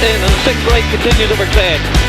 in, and 6 right continues over 10.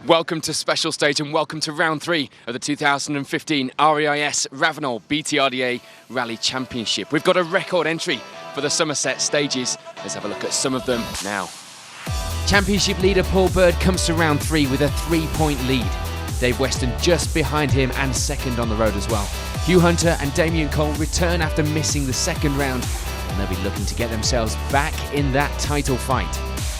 Welcome to Special Stage and welcome to round 3 of the 2015 REIS Ravenel BTRDA Rally Championship. We've got a record entry for the Somerset stages. Let's have a look at some of them now. Championship leader Paul Bird comes to round 3 with a 3-point lead. Dave Weston just behind him and second on the road as well. Hugh Hunter and Damien Cole return after missing the second round, and they'll be looking to get themselves back in that title fight.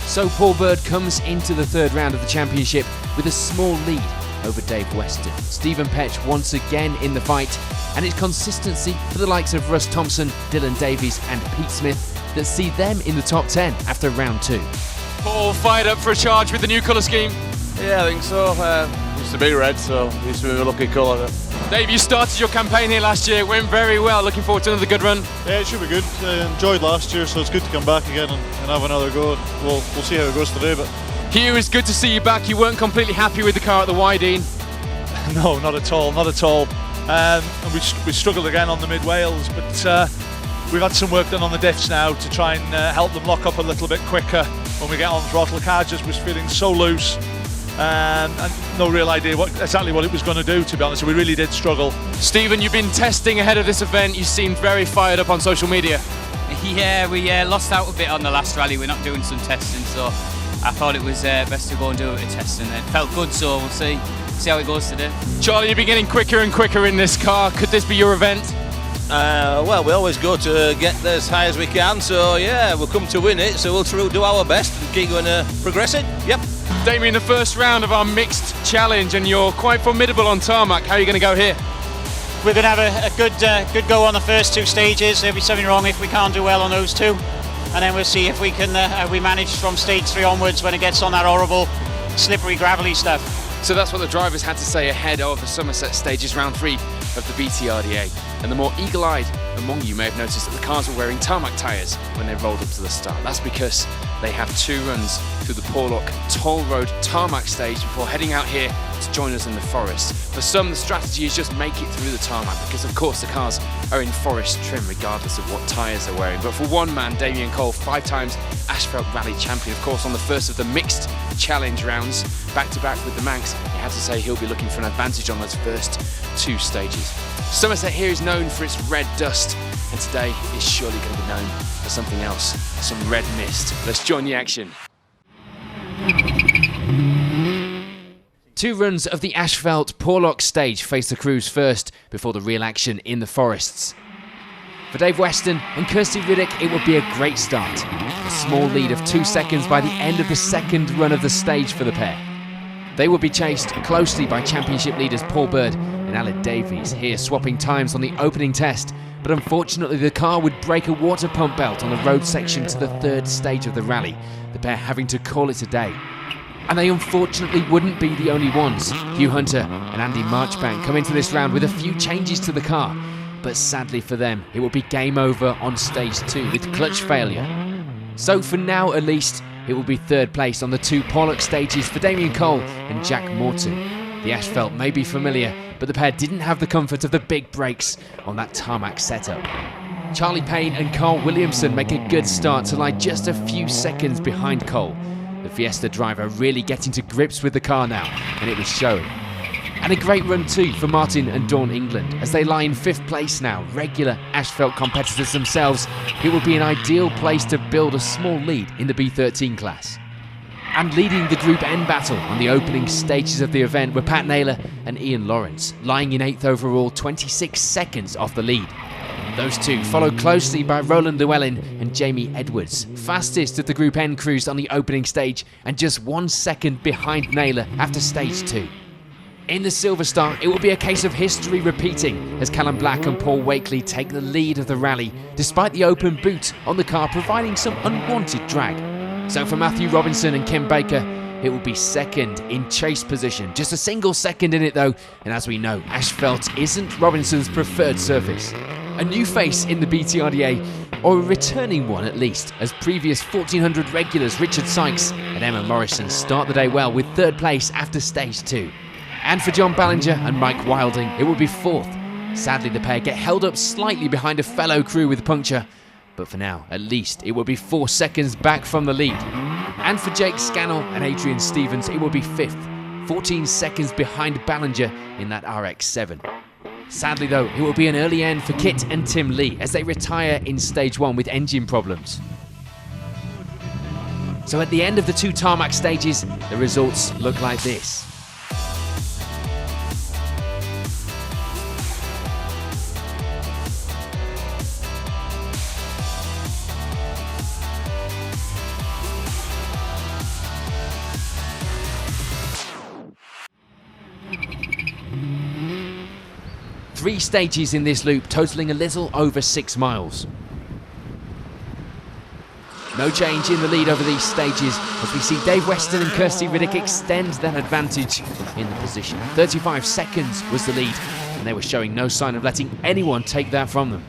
So Paul Bird comes into the third round of the championship with a small lead over Dave Weston. Stephen Petch once again in the fight, and it's consistency for the likes of Russ Thompson, Dylan Davies and Pete Smith that see them in the top 10 after round 2. Paul fired up for a charge with the new colour scheme. Yeah, I think so. Used to be red, so used to be a lucky colour. Dave, you started your campaign here last year, it went very well. Looking forward to another good run. Yeah, it should be good. I enjoyed last year, so it's good to come back again and have another go. We'll see how it goes today. But Hugh, it's good to see you back. You weren't completely happy with the car at the Wydene. No, not at all, not at all. And we struggled again on the Mid Wales, but we've had some work done on the diffs now to try and help them lock up a little bit quicker when we get on throttle. The car just was feeling so loose. And no real idea exactly what it was going to do, to be honest. We really did struggle. Stephen, you've been testing ahead of this event. You seemed very fired up on social media. Yeah, we lost out a bit on the last rally. We're not doing some testing, so I thought it was best to go and do a bit of testing. It felt good, so we'll see how it goes today. Charlie, you've been getting quicker and quicker in this car. Could this be your event? Well, we always go to get as high as we can, so yeah, we'll come to win it, so we'll do our best and keep going progressing. Yep. Damien, the first round of our mixed challenge, and you're quite formidable on tarmac. How are you going to go here? We're going to have a good go on the first 2 stages. There'll be something wrong if we can't do well on those 2, and then we'll see if we can we manage from stage 3 onwards when it gets on that horrible slippery gravelly stuff. So that's what the drivers had to say ahead of the Somerset stages round 3 of the BTRDA. And the more eagle-eyed among you may have noticed that the cars were wearing tarmac tyres when they rolled up to the start. That's because they have 2 runs through the Porlock Toll Road tarmac stage before heading out here to join us in the forest. For some, the strategy is just make it through the tarmac because, of course, the cars are in forest trim regardless of what tyres they're wearing. But for one man, Damien Cole, 5 times Asphalt Rally champion, of course, on the first of the mixed challenge rounds, back-to-back with the Manx, he had to say he'll be looking for an advantage on those first 2 stages. Somerset here is known for its red dust, and today is surely going to be known for something else, some red mist. Let's join the action. 2 runs of the Asphalt Porlock stage face the crews first before the real action in the forests. For Dave Weston and Kirsty Riddick, it would be a great start. A small lead of 2 seconds by the end of the second run of the stage for the pair. They would be chased closely by championship leaders Paul Bird and Aled Davies, here swapping times on the opening test, but unfortunately the car would break a water pump belt on the road section to the 3rd stage of the rally, the pair having to call it a day. And they unfortunately wouldn't be the only ones. Hugh Hunter and Andy Marchbank come into this round with a few changes to the car. but sadly for them, it will be game over on stage 2 with clutch failure. So for now at least, it will be third place on the 2 Pollock stages for Damien Cole and Jack Morton. The asphalt may be familiar, but the pair didn't have the comfort of the big brakes on that tarmac setup. Charlie Payne and Carl Williamson make a good start to lie just a few seconds behind Cole. The Fiesta driver really getting to grips with the car now, and it was showing. And a great run too for Martin and Dawn England as they lie in 5th place now. Regular asphalt competitors themselves, it will be an ideal place to build a small lead in the B13 class. And leading the Group N battle on the opening stages of the event were Pat Naylor and Ian Lawrence, lying in 8th overall, 26 seconds off the lead. Those two followed closely by Roland Llewellyn and Jamie Edwards, fastest of the Group N crews on the opening stage and just 1 second behind Naylor after stage 2. In the Silver Star, it will be a case of history repeating as Callum Black and Paul Wakely take the lead of the rally, despite the open boot on the car providing some unwanted drag. So for Matthew Robinson and Kim Baker, it will be second in chase position, just a single second in it though, and as we know, asphalt isn't Robinson's preferred surface. A new face in the BTRDA, or a returning one at least, as previous 1400 regulars Richard Sykes and Emma Morrison start the day well with third place after stage 2. And for John Ballinger and Mike Wilding, it will be 4th. Sadly, the pair get held up slightly behind a fellow crew with puncture, but for now, at least, it will be 4 seconds back from the lead. And for Jake Scannell and Adrian Stevens, it will be 5th, 14 seconds behind Ballinger in that RX-7. Sadly though, it will be an early end for Kit and Tim Lee as they retire in stage 1 with engine problems. So at the end of the 2 tarmac stages, the results look like this. Three stages in this loop, totaling a little over 6 miles. No change in the lead over these stages as we see Dave Weston and Kirsty Riddick extend that advantage in the position. 35 seconds was the lead, and they were showing no sign of letting anyone take that from them.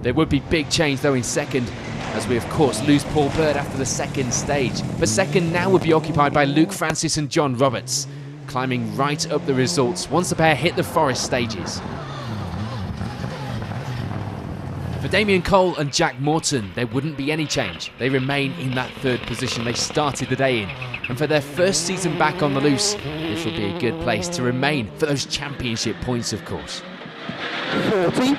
There would be big change though in second, as we of course lose Paul Bird after the second stage. But second now would be occupied by Luke Francis and John Roberts, climbing right up the results once the pair hit the forest stages. For Damien Cole and Jack Morton, there wouldn't be any change. They remain in that third position they started the day in. And for their first season back on the loose, this will be a good place to remain for those championship points, of course. 40.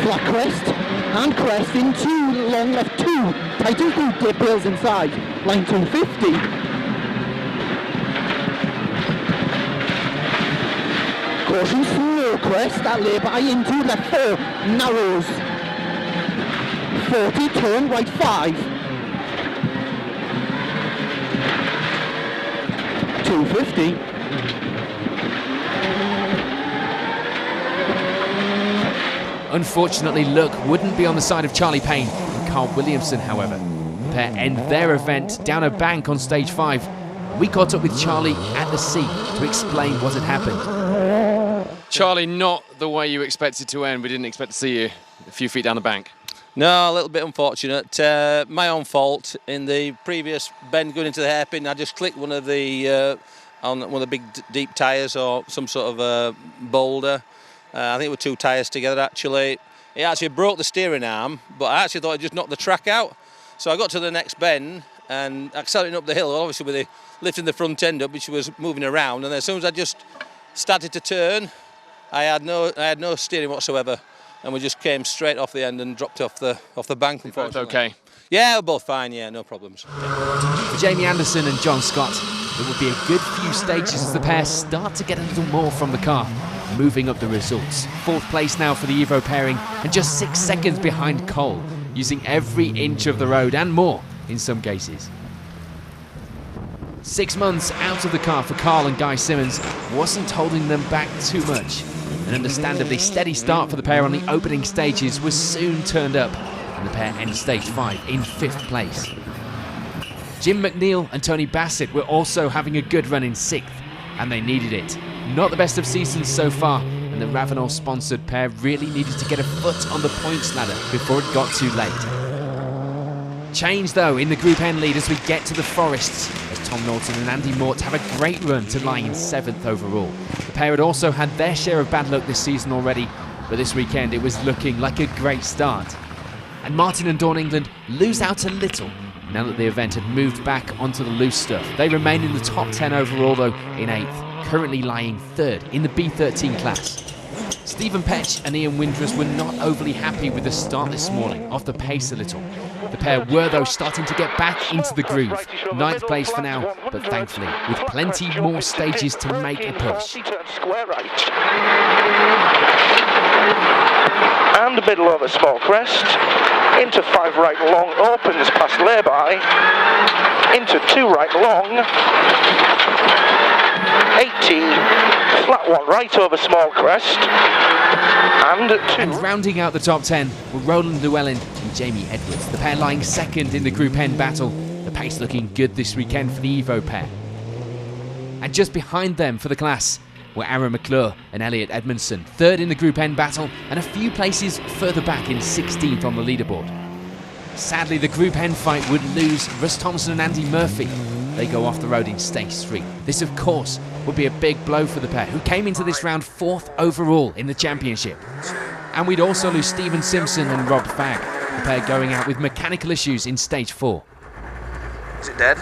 Flat crest and crest into long left 2. Tighten boot dip rails inside. Line 250. Caution slow crest at lay-by into left 4, narrows. 40, turn right 5. 250. Unfortunately, luck wouldn't be on the side of Charlie Payne and Carl Williamson, however. The pair end their event down a bank on stage 5. We caught up with Charlie at the scene to explain what had happened. Charlie, not the way you expected to end. We didn't expect to see you a few feet down the bank. No, a little bit unfortunate. My own fault. In the previous bend going into the hairpin, I just clicked one of the on one of the big deep tyres or some sort of boulder. I think it were 2 tyres together actually. It actually broke the steering arm, but I actually thought it just knocked the track out. So I got to the next bend and accelerating up the hill, obviously with the lifting the front end up, which was moving around. And then as soon as I just started to turn, I had no steering whatsoever, and we just came straight off the end and dropped off the bank. Unfortunately. Both okay? Yeah, we're both fine. Yeah, no problems. For Jamie Anderson and John Scott, it will be a good few stages as the pair start to get a little more from the car, moving up the results. 4th place now for the Evo pairing, and just 6 seconds behind Cole, using every inch of the road and more in some cases. 6 months out of the car for Carl and Guy Simmons wasn't holding them back too much. An understandably steady start for the pair on the opening stages was soon turned up, and the pair end stage 5 in 5th place. Jim McNeil and Tony Bassett were also having a good run in 6th, and they needed it. not the best of seasons so far, and the Ravenel-sponsored pair really needed to get a foot on the points ladder before it got too late. Change though in the Group N lead as we get to the Forests, as Tom Norton and Andy Mort have a great run to lying in 7th overall. The pair had also had their share of bad luck this season already, but this weekend it was looking like a great start. And Martin and Dawn England lose out a little now that the event had moved back onto the loose stuff. They remain in the top 10 overall though in 8th, currently lying 3rd in the B13 class. Stephen Petch and Ian Windrus were not overly happy with the start this morning, off the pace a little. The pair were though starting to get back into the groove. 9th place for now, but thankfully with plenty more stages to make a push. And middle over small crest, into 5 right long, opens past lay-by, into 2 right long, 80, flat 1 right over small crest, and rounding out the top 10 were Roland Llewellyn and Jamie Edwards, the pair lying 2nd in the Group N battle, the pace looking good this weekend for the Evo pair. And just behind them for the class were Aaron McClure and Elliot Edmondson, 3rd in the Group N battle and a few places further back in 16th on the leaderboard. Sadly, the Group N fight would lose Russ Thompson and Andy Murphy. They go off the road in stage 3. This, of course, would be a big blow for the pair, who came into this round 4th overall in the championship. And we'd also lose Stephen Simpson and Rob Fagg, the pair going out with mechanical issues in stage 4. Is it dead?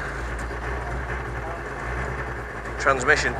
Transmission.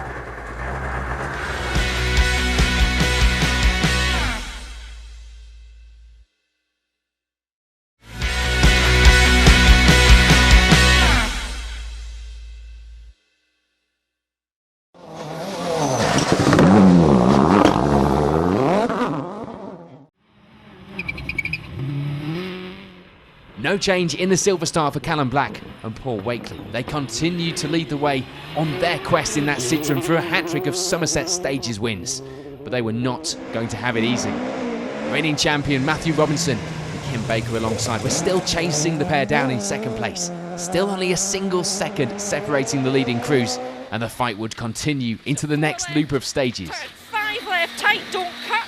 No change in the Silver Star for Callum Black and Paul Wakely. They continue to lead the way on their quest in that Citroen for a hat-trick of Somerset Stages wins. But they were not going to have it easy. Reigning champion Matthew Robinson and Kim Baker alongside were still chasing the pair down in 2nd place. Still only a single second separating the leading crews, and the fight would continue into the next loop of stages. Turn 5 left, tight, don't cut.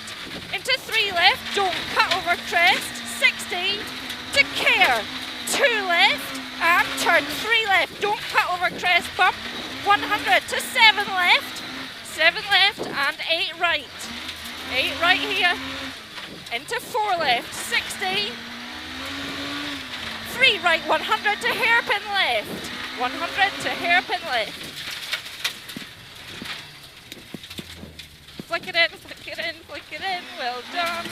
Into 3 left, don't cut over crest. 60. To care, 2 left, and turn 3 left, don't cut over crest, bump, 100 to 7 left, 7 left, and 8 right, 8 right here, into 4 left, 60, 3 right, 100 to hairpin left, 100 to hairpin left. Flick it in, flick it in, flick it in, well done.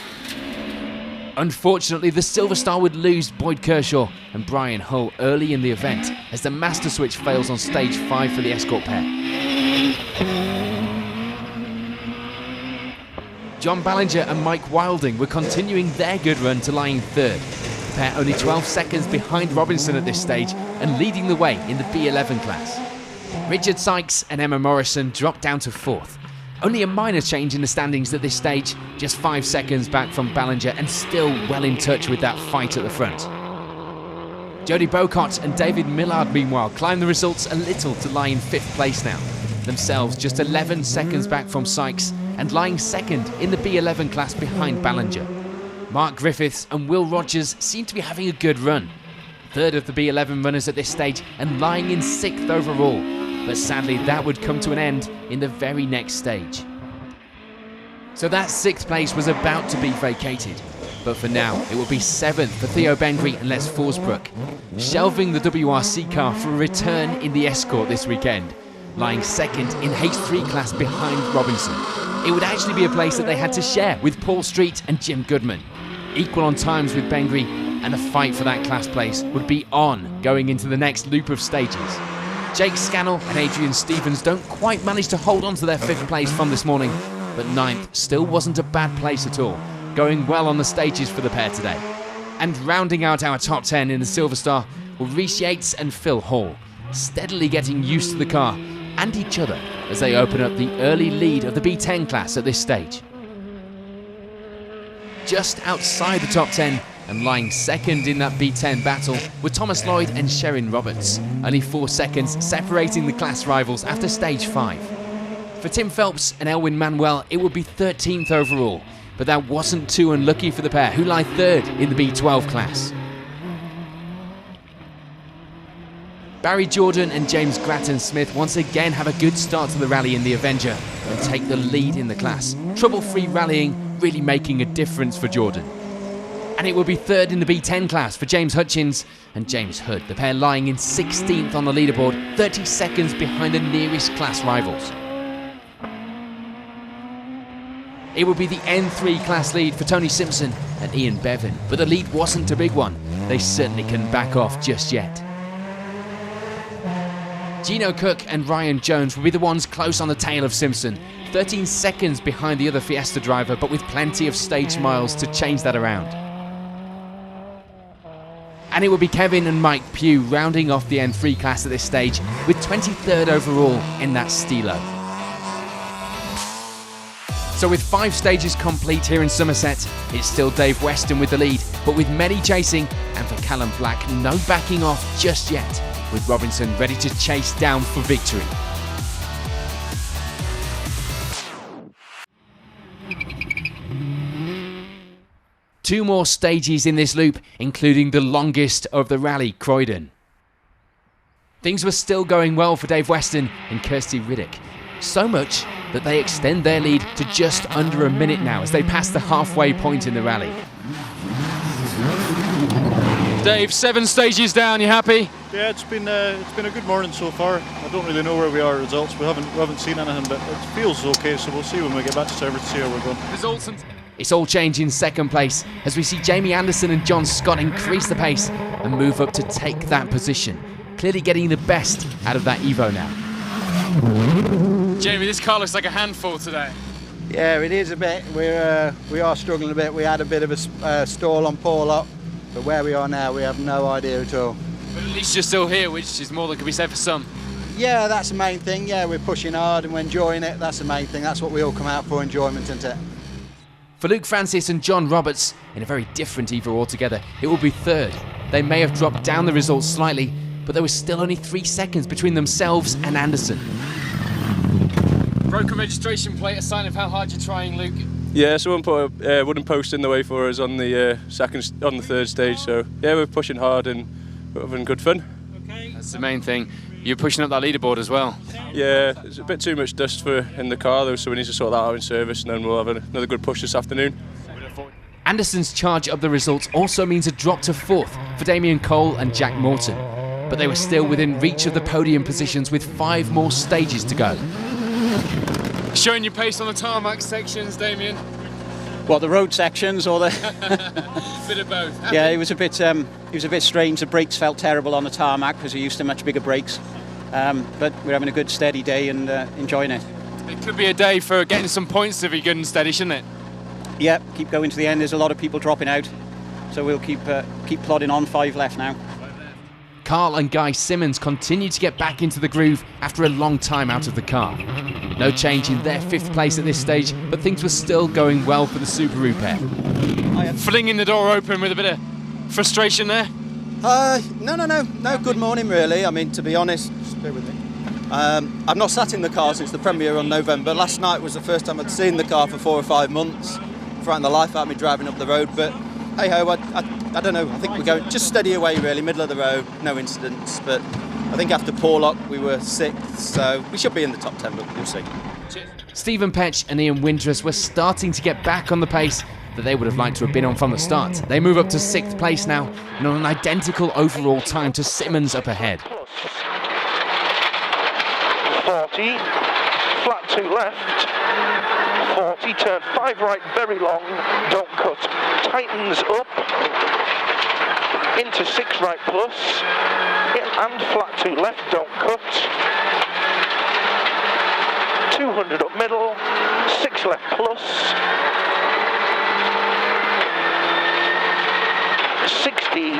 Unfortunately, the Silver Star would lose Boyd Kershaw and Brian Hull early in the event as the master switch fails on stage 5 for the escort pair. John Ballinger and Mike Wilding were continuing their good run to lying 3rd. The pair only 12 seconds behind Robinson at this stage and leading the way in the B11 class. Richard Sykes and Emma Morrison dropped down to 4th. Only a minor change in the standings at this stage, just 5 seconds back from Ballinger and still well in touch with that fight at the front. Jody Bocott and David Millard meanwhile climb the results a little to lie in 5th place now, themselves just 11 seconds back from Sykes and lying 2nd in the B11 class behind Ballinger. Mark Griffiths and Will Rogers seem to be having a good run, 3rd of the B11 runners at this stage and lying in 6th overall. But sadly that would come to an end in the very next stage. So that 6th place was about to be vacated, but for now it will be 7th for Theo Bengry and Les Forsbrook, shelving the WRC car for a return in the escort this weekend, lying 2nd in H3 class behind Robinson. It would actually be a place that they had to share with Paul Street and Jim Goodman, equal on times with Bengry, and the fight for that class place would be on going into the next loop of stages. Jake Scannell and Adrian Stevens don't quite manage to hold on to their 5th place from this morning, but 9th still wasn't a bad place at all, going well on the stages for the pair today. And rounding out our top 10 in the Silver Star were Rhys Yates and Phil Hall, steadily getting used to the car and each other as they open up the early lead of the B10 class at this stage. Just outside the top 10 and lying 2nd in that B10 battle were Thomas Lloyd and Sherrin Roberts, only 4 seconds separating the class rivals after stage 5. For Tim Phelps and Elwin Manuel, it would be 13th overall, but that wasn't too unlucky for the pair, who lie third in the B12 class. Barry Jordan and James Grattan-Smith once again have a good start to the rally in the Avenger and take the lead in the class. Trouble-free rallying really making a difference for Jordan. And it will be third in the B10 class for James Hutchins and James Hood, the pair lying in 16th on the leaderboard, 30 seconds behind the nearest class rivals. It will be the N3 class lead for Tony Simpson and Ian Bevan, but the lead wasn't a big one. They certainly couldn't back off just yet. Gino Cook and Ryan Jones will be the ones close on the tail of Simpson, 13 seconds behind the other Fiesta driver, but with plenty of stage miles to change that around. And it will be Kevin and Mike Pugh rounding off the N3 class at this stage, with 23rd overall in that Stilo. So with 5 stages complete here in Somerset, it's still Dave Weston with the lead, but with many chasing, and for Callum Black, no backing off just yet, with Robinson ready to chase down for victory. Two more stages in this loop, including the longest of the rally, Croydon. Things were still going well for Dave Weston and Kirsty Riddick. So much that they extend their lead to just under a minute now as they pass the halfway point in the rally. Dave, 7 stages down, you happy? Yeah, it's been a good morning so far. I don't really know where we are results. We haven't seen anything, but it feels okay. So we'll see when we get back to server to see how we're going. Results and It's all change in second place as we see Jamie Anderson and John Scott increase the pace and move up to take that position, clearly getting the best out of that Evo now. Jamie, this car looks like a handful today. Yeah, it is a bit. We are struggling a bit. We had a bit of a stall on Paul up, but where we are now, we have no idea at all. But at least you're still here, which is more than can be said for some. Yeah, that's the main thing. Yeah, we're pushing hard and we're enjoying it. That's the main thing. That's what we all come out for, enjoyment, isn't it? For Luke Francis and John Roberts, in a very different Evo altogether, it will be third. They may have dropped down the results slightly, but there was still only 3 seconds between themselves and Anderson. Broken registration plate, a sign of how hard you're trying, Luke. Yeah, someone put a wooden post in the way for us on the third stage. So yeah, we're pushing hard and we're having good fun. Okay. That's the main thing. You're pushing up that leaderboard as well. Yeah, there's a bit too much dust in the car though, so we need to sort that out in service, and then we'll have another good push this afternoon. Anderson's charge of the results also means a drop to 4th for Damien Cole and Jack Morton, but they were still within reach of the podium positions with 5 more stages to go. Showing your pace on the tarmac sections, Damien. What, the road sections or the? Bit of both. Happy? Yeah, it was a bit strange. The brakes felt terrible on the tarmac because we're used to much bigger brakes. But we're having a good steady day and enjoying it. It could be a day for getting some points to be good and steady, shouldn't it? Yeah, keep going to the end. There's a lot of people dropping out, so we'll keep plodding on. 5 left now. Carl and Guy Simmons continue to get back into the groove after a long time out of the car. No change in their 5th place at this stage, but things were still going well for the Subaru pair. Flinging the door open with a bit of frustration there? No, good morning really. I mean, to be honest, just bear with me. I've not sat in the car since the premiere on November. Last night was the first time I'd seen the car for 4 or 5 months. Frightened the life out of me driving up the road, but hey ho, I don't know. I think we're going just steady away really, middle of the road, no incidents. But I think after Porlock we were 6th, so we should be in the top 10, but we'll see. Stephen Petch and Ian Windrus were starting to get back on the pace that they would have liked to have been on from the start. They move up to 6th place now and on an identical overall time to Simmons up ahead. 40, flat 2 left, 40, turn 5 right, very long, don't cut, tightens up, into 6 right plus, and flat 2 left, don't cut, 200 up middle, 6 left plus, 60.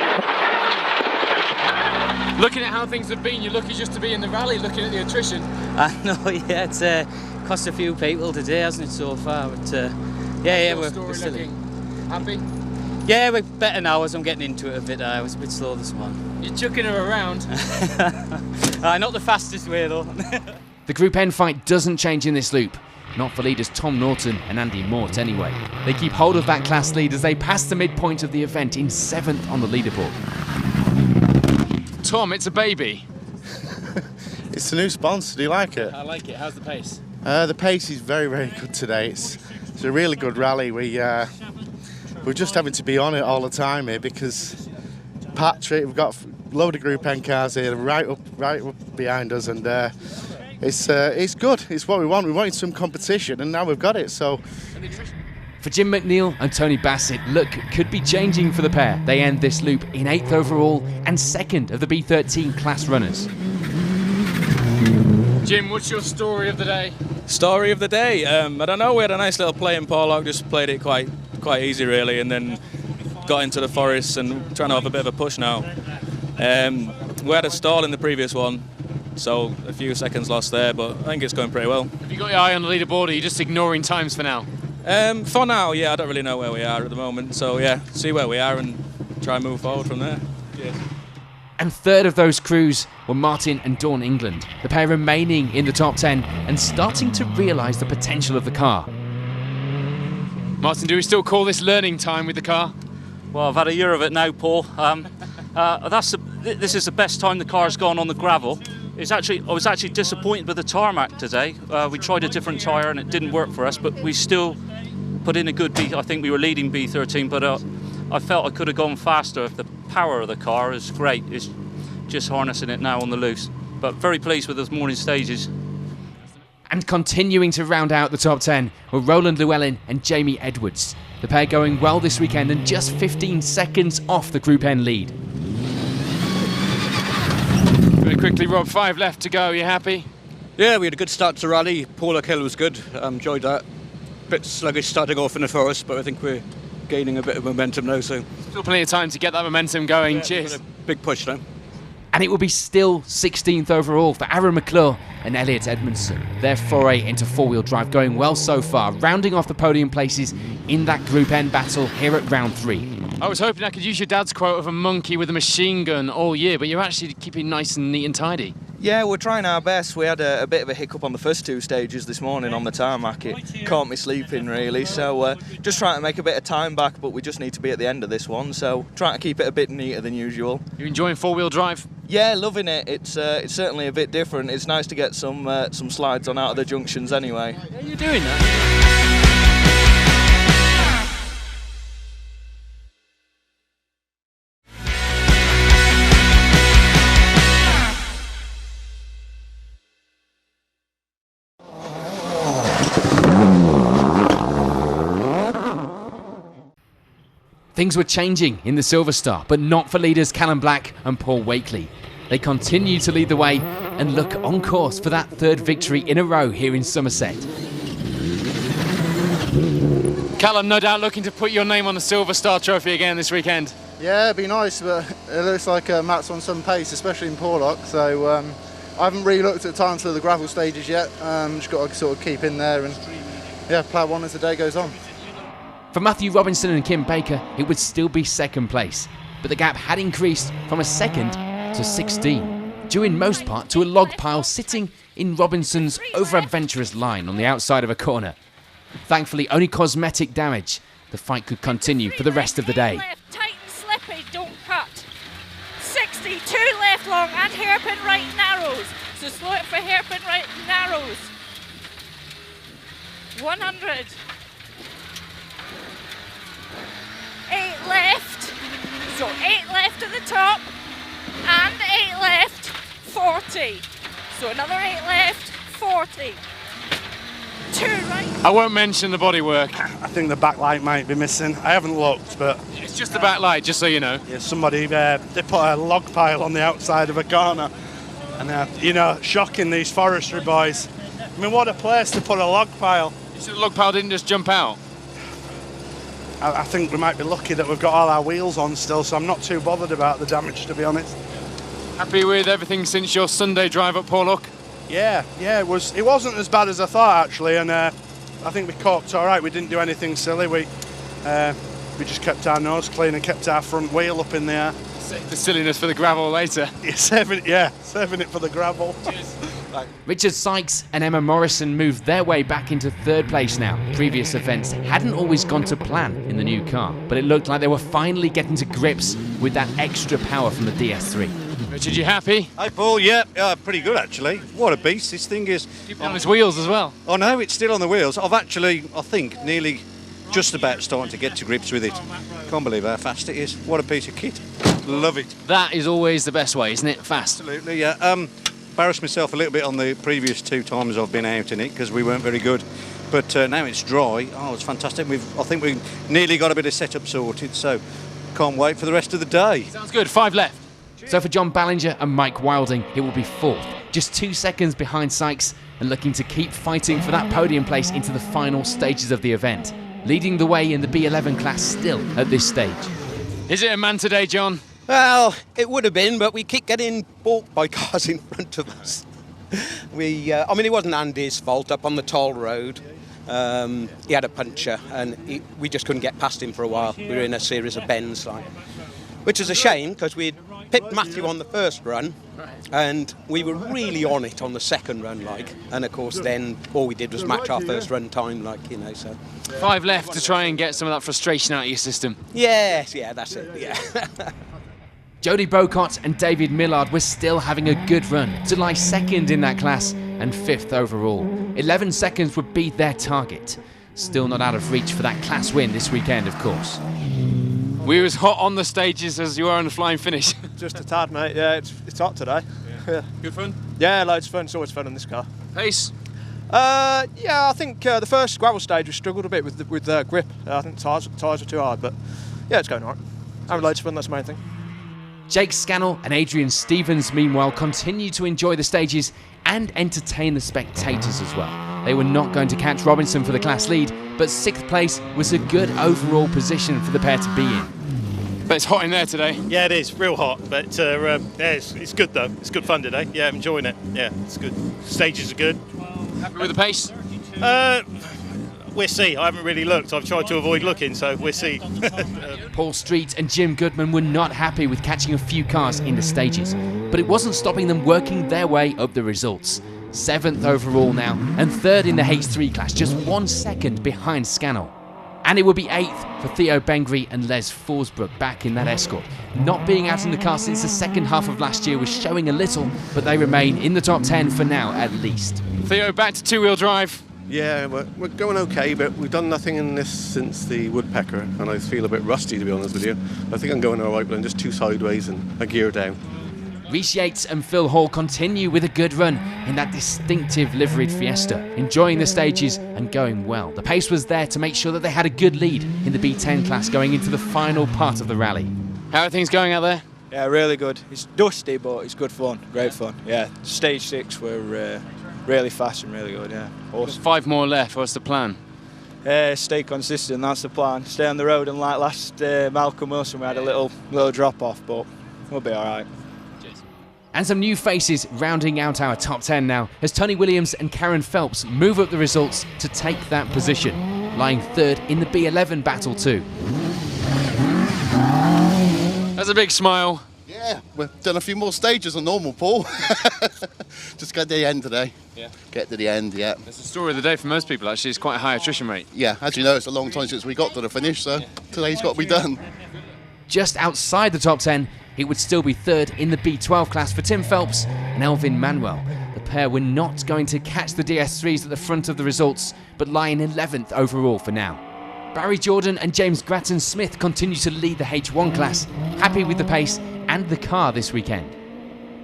Looking at how things have been, you're lucky just to be in the rally, looking at the attrition. I know, yeah, it's cost a few people today, hasn't it, so far? But we're still happy? Yeah, we're better now as I'm getting into it a bit. I was a bit slow this morning. You're chucking her around. Not the fastest way though. The Group N fight doesn't change in this loop. Not for leaders Tom Norton and Andy Mort anyway. They keep hold of that class lead as they pass the midpoint of the event in 7th on the leaderboard. Tom, it's a baby. It's a new sponsor. Do you like it? I like it. How's the pace? The pace is very, very good today. It's a really good rally. We're just having to be on it all the time here because Patrick, we've got a load of Group N cars here right up behind us, and it's good. It's what we want. We wanted some competition, and now we've got it. So. For Jim McNeil and Tony Bassett, luck could be changing for the pair. They end this loop in 8th overall and 2nd of the B13 class runners. Jim, what's your story of the day? Story of the day? I don't know. We had a nice little play in Porlock. Just played it quite easy, really, and then got into the forest and trying to have a bit of a push now. We had a stall in the previous one, so a few seconds lost there, but I think it's going pretty well. Have you got your eye on the leaderboard, or are you just ignoring times for now? For now, yeah, I don't really know where we are at the moment, so yeah, see where we are and try and move forward from there. Cheers. And 3rd of those crews were Martin and Dawn England, the pair remaining in the top 10 and starting to realise the potential of the car. Martin, do we still call this learning time with the car? Well, I've had a year of it now, Paul. This is the best time the car's gone on the gravel. I was actually disappointed with the tarmac today. We tried a different tyre and it didn't work for us, but we still put in a good B. I think we were leading B13, but I felt I could have gone faster. If the power of the car is great, it's just harnessing it now on the loose. But very pleased with those morning stages. And continuing to round out the top 10 were Roland Llewellyn and Jamie Edwards. The pair going well this weekend and just 15 seconds off the Group N lead. Very quickly, Rob, 5 left to go. Are you happy? Yeah, we had a good start to rally. Porlock Hill was good. Enjoyed that. Bit sluggish starting off in the forest, but I think we're gaining a bit of momentum now. So still plenty of time to get that momentum going. Yeah, cheers. Big push now. And it will be still 16th overall for Aaron McClure and Elliot Edmondson. Their foray into four-wheel drive going well so far, rounding off the podium places in that Group N battle here at round 3. I was hoping I could use your dad's quote of a monkey with a machine gun all year, but you're actually keeping nice and neat and tidy. Yeah, we're trying our best. We had a bit of a hiccup on the first 2 stages this morning on the tarmac. It caught me sleeping, really. So just trying to make a bit of time back, but we just need to be at the end of this one. So trying to keep it a bit neater than usual. You enjoying four-wheel drive? Yeah, loving it. It's certainly a bit different. It's nice to get some slides on out of the junctions anyway. How are you doing that? Things were changing in the Silver Star, but not for leaders Callum Black and Paul Wakely. They continue to lead the way and look on course for that 3rd victory in a row here in Somerset. Callum, no doubt looking to put your name on the Silver Star trophy again this weekend. Yeah, it'd be nice, but it looks like Matt's on some pace, especially in Porlock. So I haven't really looked at the times for the gravel stages yet. Just got to sort of keep in there and plough on as the day goes on. For Matthew Robinson and Kim Baker, it would still be 2nd place, but the gap had increased from a 2nd to 16, due in most part to a log pile sitting in Robinson's over-adventurous line on the outside of a corner. Thankfully, only cosmetic damage. The fight could continue for the rest of the day. Left, tight and slippy, don't cut. 62 left long and hairpin right narrows. So slow it for hairpin right narrows. 100. 8 left, so 8 left at the top, and 8 left, 40. So another 8 left, 40. 2 right. I won't mention the bodywork. I think the backlight might be missing. I haven't looked, but it's just the backlight, just so you know. Yeah, somebody they put a log pile on the outside of a corner, and shocking these forestry boys. I mean, what a place to put a log pile. You said the log pile didn't just jump out? I think we might be lucky that we've got all our wheels on still, so I'm not too bothered about the damage, to be honest. Happy with everything since your Sunday drive at Porlock? Yeah, it wasn't as bad as I thought, actually, and I think we coped all right. We didn't do anything silly. We just kept our nose clean and kept our front wheel up in the air. Save the silliness for the gravel later. Saving it for the gravel. Cheers. Richard Sykes and Emma Morrison moved their way back into third place now. Previous events hadn't always gone to plan in the new car, but it looked like they were finally getting to grips with that extra power from the DS3. Richard, you happy? Hi Paul, yeah, pretty good actually. What a beast this thing is. Keep it on its wheels as well. Oh no, it's still on the wheels. I've actually, I think, nearly just about starting to get to grips with it. Can't believe how fast it is. What a piece of kit. Love it. That is always the best way, isn't it? Fast. Absolutely, yeah. Embarrassed myself a little bit on the previous 2 times I've been out in it because we weren't very good. But now it's dry. Oh, it's fantastic. I think we've nearly got a bit of setup sorted, so can't wait for the rest of the day. Sounds good. 5 left. So for John Ballinger and Mike Wilding, it will be 4th, just 2 seconds behind Sykes, and looking to keep fighting for that podium place into the final stages of the event. Leading the way in the B11 class still at this stage. Is it a man today, John? Well, it would have been, but we keep getting balked by cars in front of us. I mean, it wasn't Andy's fault up on the toll road. He had a puncture, and we just couldn't get past him for a while. We were in a series of bends, which is a shame because we'd picked Matthew on the first run, and we were really on it on the second run, and of course then all we did was match our first run time, so. 5 left to try and get some of that frustration out of your system. Yes, yeah, that's it, yeah. Jody Bocott and David Millard were still having a good run to lie 2nd in that class and 5th overall. 11 seconds would be their target. Still not out of reach for that class win this weekend, of course. We were as hot on the stages as you are on the flying finish. Just a tad, mate. Yeah, it's hot today. Yeah. Good fun? Yeah, loads of fun. It's always fun on this car. Pace? Yeah, I think the first gravel stage we struggled a bit with grip. I think tyres were too hard, but yeah, it's going all right. Having loads of fun, that's the main thing. Jake Scannell and Adrian Stevens, meanwhile, continue to enjoy the stages and entertain the spectators as well. They were not going to catch Robinson for the class lead, but 6th place was a good overall position for the pair to be in. But it's hot in there today. Yeah, it is. Real hot, but yeah, it's good though. It's good fun today. Yeah, I'm enjoying it. Yeah, it's good. Stages are good. Happy with the pace? We'll see. I haven't really looked. I've tried to avoid looking, so we'll see. Paul Street and Jim Goodman were not happy with catching a few cars in the stages, but it wasn't stopping them working their way up the results. 7th overall now, and 3rd in the H3 class, just 1 second behind Scannell. And it would be 8th for Theo Bengry and Les Forsbrook back in that Escort. Not being out in the car since the second half of last year was showing a little, but they remain in the top 10 for now at least. Theo, back to 2-wheel drive. Yeah, we're going okay, but we've done nothing in this since the Woodpecker, and I feel a bit rusty, to be honest with you. I think I'm going all right, but I'm just 2 sideways and a gear down. Rhys Yates and Phil Hall continue with a good run in that distinctive liveried Fiesta, enjoying the stages and going well. The pace was there to make sure that they had a good lead in the B10 class going into the final part of the rally. How are things going out there? Yeah, really good. It's dusty, but it's good fun, great fun. Yeah, stage 6 were really fast and really good, yeah. Awesome. 5 more left, what's the plan? Stay consistent, that's the plan. Stay on the road, and like last Malcolm Wilson, we had a little drop off, but we'll be all right. And some new faces rounding out our top 10 now as Tony Williams and Karen Phelps move up the results to take that position, lying 3rd in the B11 battle too. That's a big smile. Yeah, we've done a few more stages than normal, Paul. Just got to the end today. Yeah. Get to the end, yeah. It's the story of the day for most people, actually. It's quite a high attrition rate. Yeah, as you know, it's a long time since we got to the finish, so today's got to be done. Just outside the top 10, it would still be 3rd in the B12 class for Tim Phelps and Elvin Manuel. The pair were not going to catch the DS3s at the front of the results, but lie in 11th overall for now. Barry Jordan and James Grattan Smith continue to lead the H1 class, happy with the pace and the car this weekend.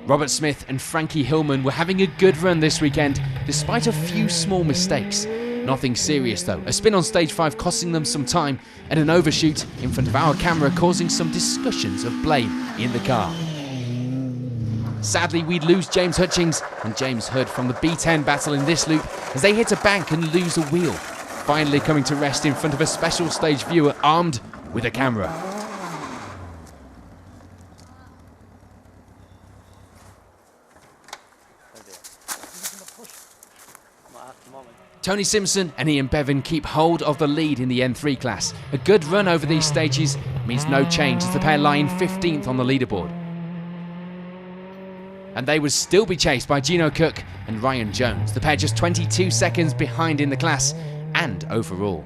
Robert Smith and Frankie Hillman were having a good run this weekend, despite a few small mistakes. Nothing serious though, a spin on stage 5 costing them some time, and an overshoot in front of our camera causing some discussions of blame in the car. Sadly, we'd lose James Hutchings and James Hood from the B10 battle in this loop as they hit a bank and lose a wheel, finally coming to rest in front of a special stage viewer armed with a camera. Tony Simpson and Ian Bevan keep hold of the lead in the N3 class. A good run over these stages means no change as the pair lie in 15th on the leaderboard. and they would still be chased by Gino Cook and Ryan Jones, the pair just 22 seconds behind in the class and overall.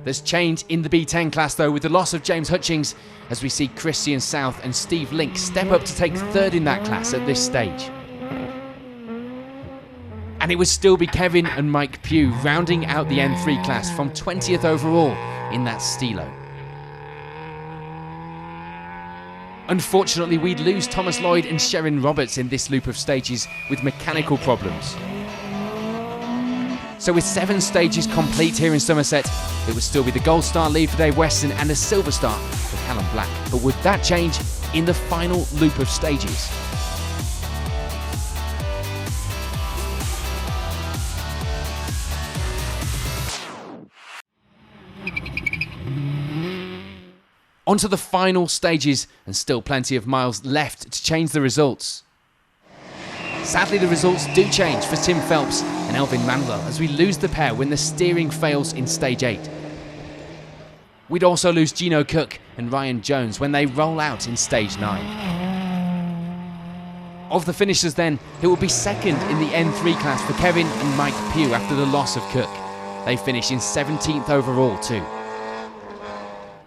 There's change in the B10 class though, with the loss of James Hutchings, as we see Christian South and Steve Link step up to take third in that class at this stage. And it would still be Kevin and Mike Pugh rounding out the N3 class from 20th overall in that Stilo. Unfortunately, we'd lose Thomas Lloyd and Sharon Roberts in this loop of stages with mechanical problems. So with 7 stages complete here in Somerset, it would still be the Gold Star lead for Dave Weston and a Silver Star for Callum Black. But would that change in the final loop of stages? Onto the final stages, and still plenty of miles left to change the results. Sadly, the results do change for Tim Phelps and Elvin Manuel as we lose the pair when the steering fails in stage 8. We'd also lose Gino Cook and Ryan Jones when they roll out in stage 9. Of the finishers then, it will be second in the N3 class for Kevin and Mike Pugh after the loss of Cook. They finish in 17th overall too.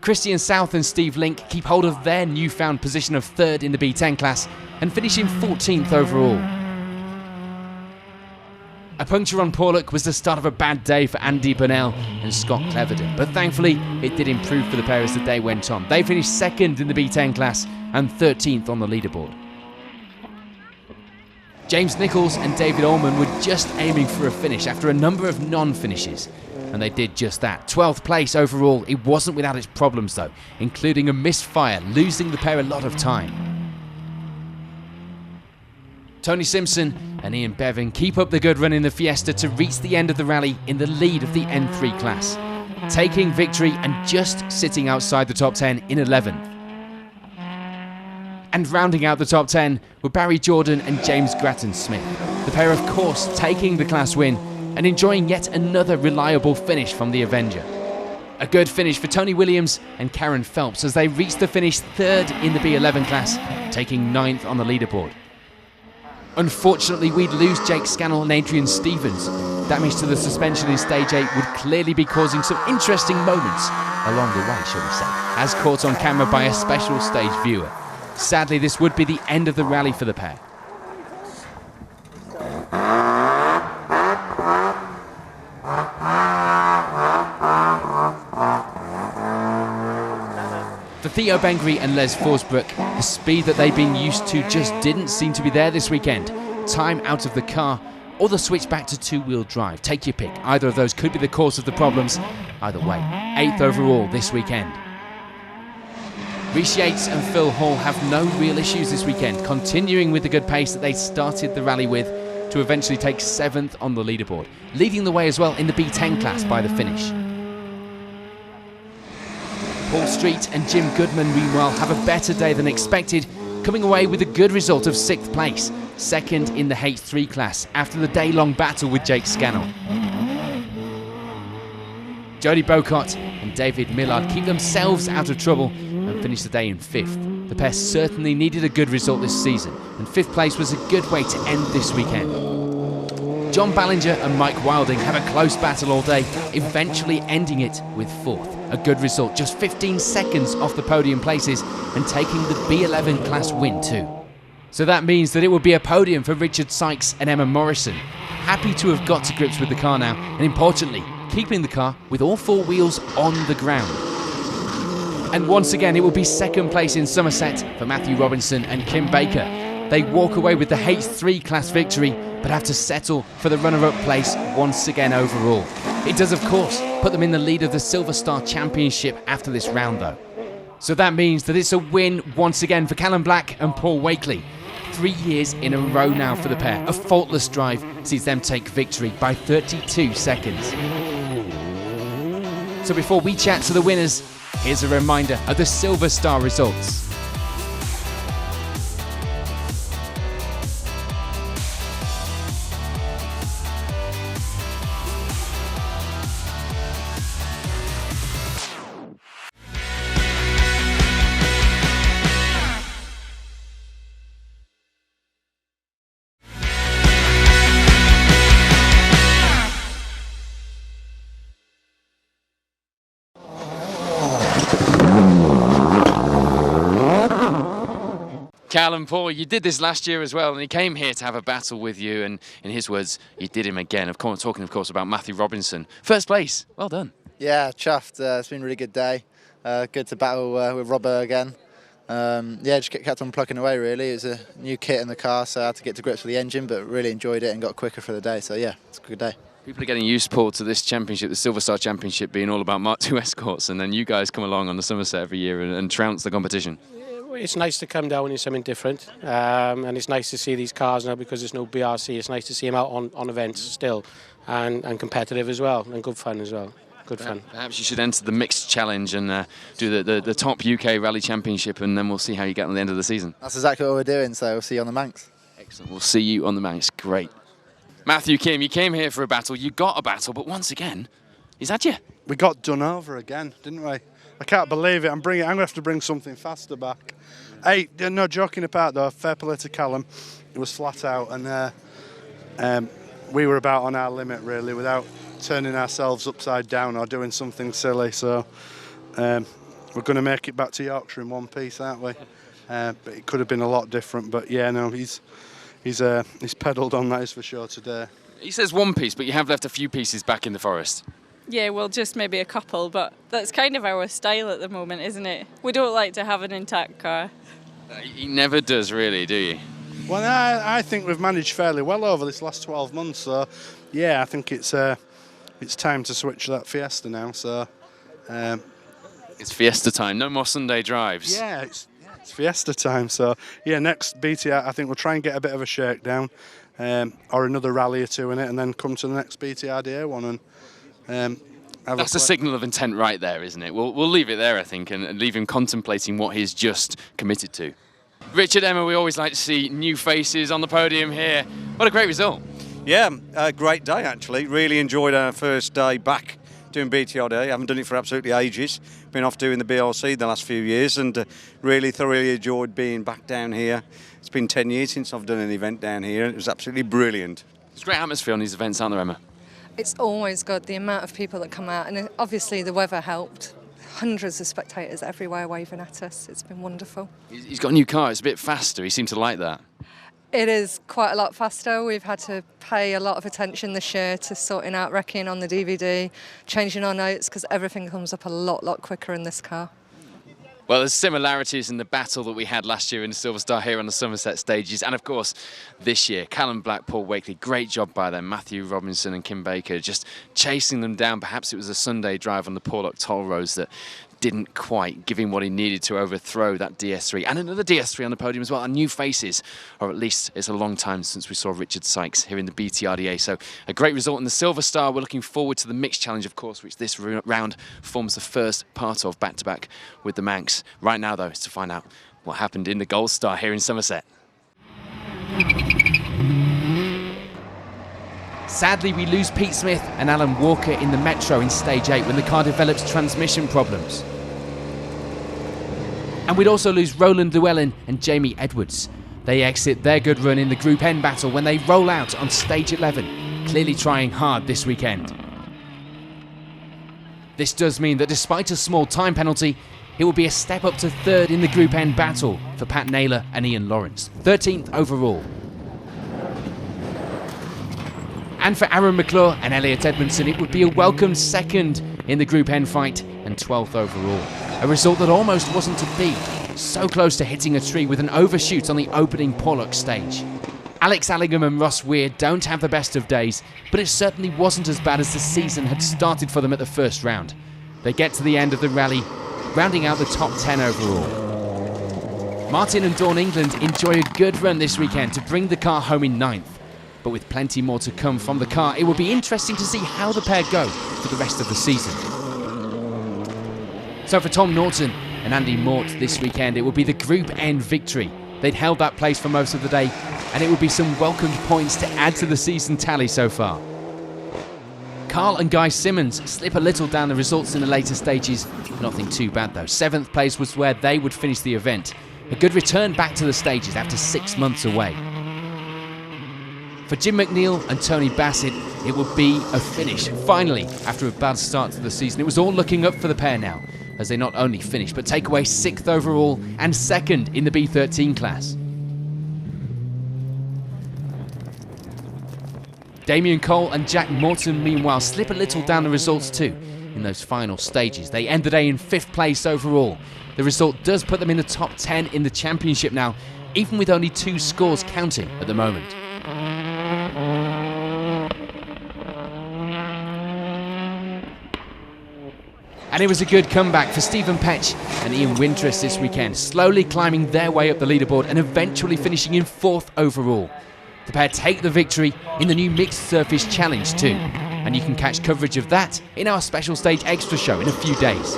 Christian South and Steve Link keep hold of their newfound position of third in the B10 class and finish in 14th overall. A puncture on Porlock was the start of a bad day for Andy Burnell and Scott Cleverdon, but thankfully it did improve for the pair as the day went on. They finished second in the B10 class and 13th on the leaderboard. James Nichols and David Allman were just aiming for a finish after a number of non-finishes, and they did just that. 12th place overall. It wasn't without its problems though, including a misfire, losing the pair a lot of time. Tony Simpson and Ian Bevan keep up the good run in the Fiesta to reach the end of the rally in the lead of the N3 class, taking victory and just sitting outside the top 10 in 11th. And rounding out the top 10 were Barry Jordan and James Grattan-Smith, the pair of course taking the class win and enjoying yet another reliable finish from the Avenger. A good finish for Tony Williams and Karen Phelps as they reached the finish third in the B11 class, taking 9th on the leaderboard. Unfortunately, we'd lose Jake Scannell and Adrian Stevens. Damage to the suspension in stage 8 would clearly be causing some interesting moments along the way, shall we say, as caught on camera by a special stage viewer. Sadly, this would be the end of the rally for the pair. For Theo Bengry and Les Forsbrook, the speed that they've been used to just didn't seem to be there this weekend. Time out of the car or the switch back to two-wheel drive. Take your pick. Either of those could be the cause of the problems. Either way, 8th overall this weekend. Rhys Yates and Phil Hall have no real issues this weekend, continuing with the good pace that they started the rally with to eventually take 7th on the leaderboard, leading the way as well in the B10 class by the finish. Paul Street and Jim Goodman, meanwhile, have a better day than expected, coming away with a good result of 6th place, second in the H3 class after the day-long battle with Jake Scannell. Jody Bocott and David Millard keep themselves out of trouble and finish the day in 5th. The pair certainly needed a good result this season, and 5th place was a good way to end this weekend. John Ballinger and Mike Wilding have a close battle all day, eventually ending it with 4th. A good result, just 15 seconds off the podium places and taking the B11 class win too. So that means that it will be a podium for Richard Sykes and Emma Morrison. Happy to have got to grips with the car now, and importantly, keeping the car with all 4 wheels on the ground. And once again, it will be 2nd place in Somerset for Matthew Robinson and Kim Baker. They walk away with the H3 class victory, but have to settle for the runner-up place once again overall. It does, of course, put them in the lead of the Silver Star Championship after this round, though. So that means that it's a win once again for Callum Black and Paul Wakely. 3 years in a row now for the pair. A faultless drive sees them take victory by 32 seconds. So before we chat to the winners, here's a reminder of the Silver Star results. Callum, Paul, you did this last year as well, and he came here to have a battle with you, and in his words, you did him again. Of course, talking, of course, about Matthew Robinson. First place, well done. Yeah, chuffed. It's been a really good day. Good to battle with Robert again. Yeah, just kept on plugging away, really. It was a new kit in the car, so I had to get to grips with the engine, but really enjoyed it and got quicker for the day. So yeah, it's a good day. People are getting used, Paul, to this championship, the Silver Star Championship, being all about Mark II escorts, and then you guys come along on the Somerset every year and trounce the competition. It's nice to come down in something different, and it's nice to see these cars now because there's no BRC. It's nice to see them out on events still, and competitive as well, and good fun as well. Good fun. Perhaps you should enter the mixed challenge and do the top UK Rally Championship, and then we'll see how you get on the end of the season. That's exactly what we're doing, so we'll see you on the Manx. Excellent. We'll see you on the Manx. Great. Matthew, Kim, you came here for a battle. You got a battle, but once again, is that you? We got done over again, didn't we? I can't believe it. I'm going to have to bring something faster back. Hey, no, joking apart though, fair play to Callum. It was flat out, and we were about on our limit really, without turning ourselves upside down or doing something silly. So we're going to make it back to Yorkshire in one piece, aren't we? But it could have been a lot different. But yeah, no, he's pedalled on, that is for sure, today. He says one piece, but you have left a few pieces back in the forest. Yeah, well, just maybe a couple, but that's kind of our style at the moment, isn't it? We don't like to have an intact car. He never does, really, do you? Well, I think we've managed fairly well over this last 12 months. So, yeah, I think it's time to switch to that Fiesta now. So, it's Fiesta time. No more Sunday drives. Yeah, it's Fiesta time. So, yeah, next BTR, I think we'll try and get a bit of a shakedown, or another rally or two in it, and then come to the next BTRDA one and. That's a signal of intent right there, isn't it? We'll leave it there, I think, and leave him contemplating what he's just committed to. Richard, Emma, we always like to see new faces on the podium here. What a great result. Yeah, a great day actually. Really enjoyed our first day back doing BTRDA. I haven't done it for absolutely ages. Been off doing the BRC the last few years, and really thoroughly enjoyed being back down here. It's been 10 years since I've done an event down here, and it was absolutely brilliant. It's a great atmosphere on these events, aren't there, Emma? It's always good, the amount of people that come out, and obviously the weather helped. Hundreds of spectators everywhere waving at us. It's been wonderful. He's got a new car, it's a bit faster. He seemed to like that. It is quite a lot faster. We've had to pay a lot of attention this year to sorting out wrecking on the DVD, changing our notes, because everything comes up a lot quicker in this car. Well, there's similarities in the battle that we had last year in the Silver Star here on the Somerset stages, and of course this year, Callum Black, Paul Wakely, great job by them, Matthew Robinson and Kim Baker, just chasing them down. Perhaps it was a Sunday drive on the Porlock toll roads that didn't quite give him what he needed to overthrow that DS3. And another DS3 on the podium as well, and new faces, or at least it's a long time since we saw Richard Sykes here in the BTRDA. So a great result in the Silver Star. We're looking forward to the mixed challenge, of course, which this round forms the first part of back-to-back with the Manx. Right now, though, is to find out what happened in the Gold Star here in Somerset. Sadly, we lose Pete Smith and Alan Walker in the Metro in Stage 8 when the car develops transmission problems. And we'd also lose Roland Llewellyn and Jamie Edwards. They exit their good run in the Group N battle when they roll out on Stage 11, clearly trying hard this weekend. This does mean that despite a small time penalty, it will be a step up to third in the Group N battle for Pat Naylor and Ian Lawrence, 13th overall. And for Aaron McClure and Elliot Edmondson, it would be a welcome second in the Group N fight and 12th overall. A result that almost wasn't to be, so close to hitting a tree with an overshoot on the opening Porlock stage. Alex Allingham and Ross Weir don't have the best of days, but it certainly wasn't as bad as the season had started for them at the first round. They get to the end of the rally, rounding out the top 10 overall. Martin and Dawn England enjoy a good run this weekend to bring the car home in 9th. But with plenty more to come from the car, it will be interesting to see how the pair go for the rest of the season. So for Tom Norton and Andy Mort this weekend, it will be the Group N victory. They'd held that place for most of the day, and it will be some welcomed points to add to the season tally so far. Carl and Guy Simmons slip a little down the results in the later stages. Nothing too bad though. 7th place was where they would finish the event. A good return back to the stages after 6 months away. For Jim McNeil and Tony Bassett, it will be a finish. Finally, after a bad start to the season, it was all looking up for the pair now, as they not only finish, but take away 6th overall and 2nd in the B13 class. Damien Cole and Jack Morton, meanwhile, slip a little down the results too in those final stages. They end the day in 5th place overall. The result does put them in the top 10 in the championship now, even with only 2 scores counting at the moment. And it was a good comeback for Stephen Petch and Ian Winters this weekend, slowly climbing their way up the leaderboard and eventually finishing in 4th overall. The pair take the victory in the new Mixed Surface Challenge too, and you can catch coverage of that in our special stage extra show in a few days.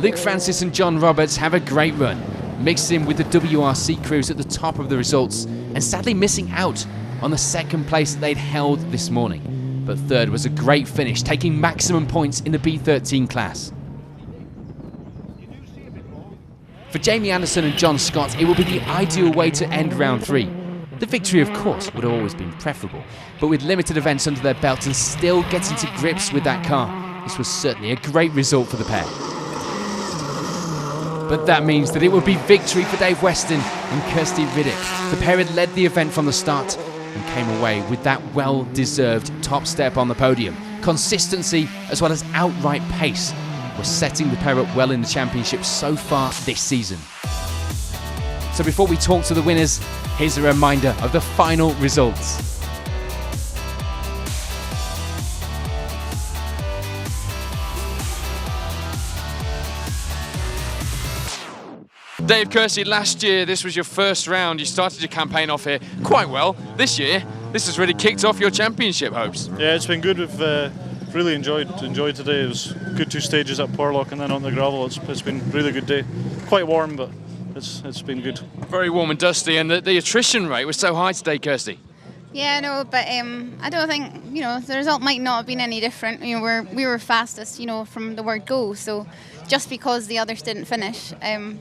Luke Francis and John Roberts have a great run, mixed in with the WRC crews at the top of the results, and sadly missing out on the 2nd place that they'd held this morning. But 3rd was a great finish, taking maximum points in the B13 class. For Jamie Anderson and John Scott, it would be the ideal way to end round 3. The victory, of course, would have always been preferable, but with limited events under their belts and still getting to grips with that car, this was certainly a great result for the pair. But that means that it would be victory for Dave Weston and Kirsty Riddick. The pair had led the event from the start and came away with that well-deserved top step on the podium. Consistency as well as outright pace was setting the pair up well in the championship so far this season. So before we talk to the winners, here's a reminder of the final results. Dave, Kirsty, last year this was your first round. You started your campaign off here quite well. This year, this has really kicked off your championship hopes. Yeah, it's been good. We've really enjoyed today. It was good 2 stages at Porlock and then on the gravel. It's been a really good day. Quite warm, but it's been good. Very warm and dusty, and the attrition rate was so high today, Kirsty. Yeah, no, but I don't think, the result might not have been any different. We were fastest, from the word go. So just because the others didn't finish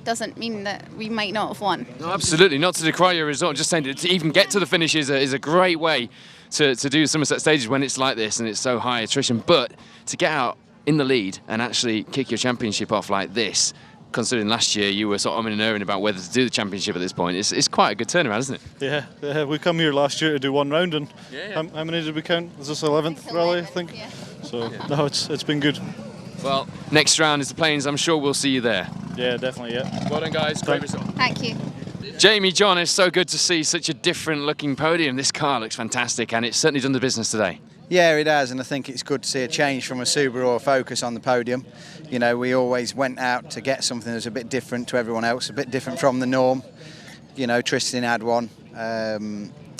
doesn't mean that we might not have won. No, absolutely, not to decry your result. Just saying that to even get to the finish is a great way to do Somerset stages when it's like this and it's so high attrition. But to get out in the lead and actually kick your championship off like this, considering last year you were sort of umming and erring about whether to do the championship at this point, it's quite a good turnaround, isn't it? Yeah, we come here last year to do 1 round, and how many did we count? Is this 11th rally, I think? Yeah. So, no, it's been good. Well, next round is the Plains. I'm sure we'll see you there. Yeah, definitely, yeah. Well done, guys. Great result. Thank you. Jamie, John, it's so good to see such a different looking podium. This car looks fantastic, and it's certainly done the business today. Yeah, it has, and I think it's good to see a change from a Subaru or a Focus on the podium. We always went out to get something that's a bit different to everyone else, a bit different from the norm. Tristan had one.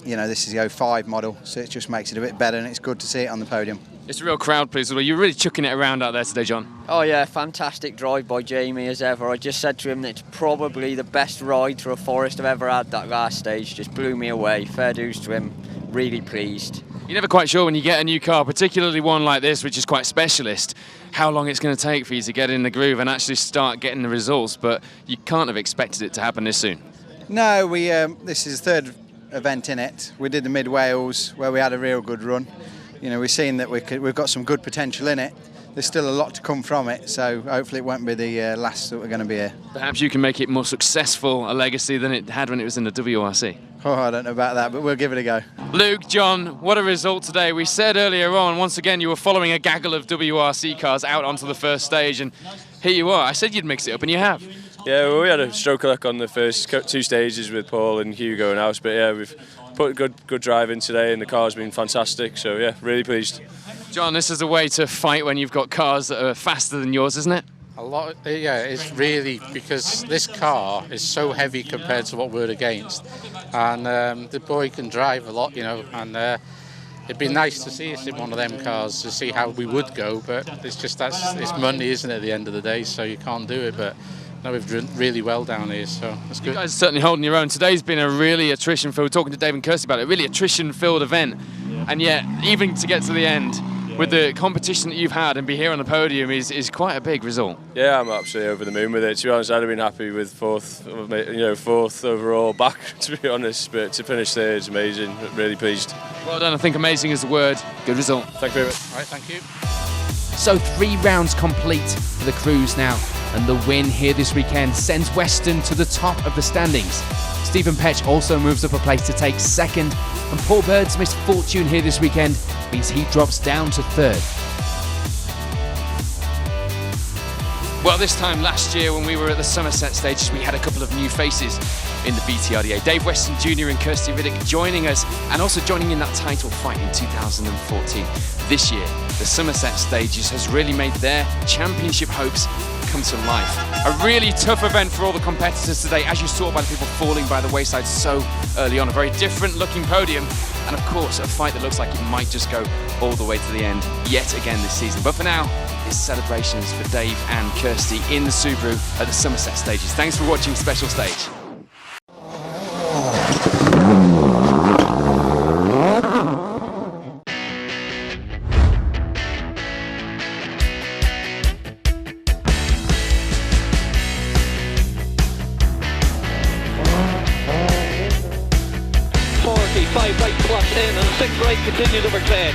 This is the 05 model, so it just makes it a bit better, and it's good to see it on the podium. It's a real crowd, please. You're really chucking it around out there today, John. Oh yeah, fantastic drive by Jamie as ever. I just said to him that it's probably the best ride through a forest I've ever had. That last stage just blew me away. Fair dues to him. Really pleased. You're never quite sure when you get a new car, particularly one like this, which is quite specialist, how long it's going to take for you to get in the groove and actually start getting the results. But you can't have expected it to happen this soon. No, this is the 3rd event in it. We did the Mid Wales where we had a real good run. We've seen that we've got some good potential in it. There's still a lot to come from it, so hopefully it won't be the last that we're going to be here. Perhaps you can make it more successful a legacy than it had when it was in the WRC. Oh, I don't know about that, but we'll give it a go. Luke, John, what a result today. We said earlier on, once again, you were following a gaggle of WRC cars out onto the first stage, and here you are. I said you'd mix it up, and you have. Yeah, well, we had a stroke of luck on the first 2 stages with Paul and Hugo and House, but yeah, we've put a good drive in today, and the car's been fantastic, so yeah, really pleased. John, this is a way to fight when you've got cars that are faster than yours, isn't it? A lot, yeah, it's really, because this car is so heavy compared to what we're against, and the boy can drive a lot, and it'd be nice to see us in one of them cars to see how we would go, but it's just it's money, isn't it, at the end of the day, so you can't do it, but no, we've done really well down here, so that's good. You guys are certainly holding your own. Today's been a really attrition-filled, we're talking to Dave and Kirsty about it, really attrition-filled event, and yet, even to get to the end, with the competition that you've had and be here on the podium is quite a big result. Yeah, I'm absolutely over the moon with it. To be honest, I'd have been happy with fourth overall back, to be honest. But to finish there is amazing. Really pleased. Well done. I think amazing is the word. Good result. Thank you very much. All right, thank you. So 3 rounds complete for the crews now, and the win here this weekend sends Western to the top of the standings. Stephen Petch also moves up a place to take 2nd, and Paul Bird's misfortune here this weekend means he drops down to 3rd. Well, this time last year when we were at the Somerset stages, we had a couple of new faces in the BTRDA. Dave Weston Jr. and Kirsty Riddick joining us, and also joining in that title fight in 2014. This year, the Somerset stages has really made their championship hopes come to life. A really tough event for all the competitors today, as you saw by the people falling by the wayside so early on. A very different looking podium, and of course a fight that looks like it might just go all the way to the end yet again this season. But for now, it's celebrations for Dave and Kirsty in the Subaru at the Somerset stages. Thanks for watching Special Stage. Five right plus in and 6 right continues over clear.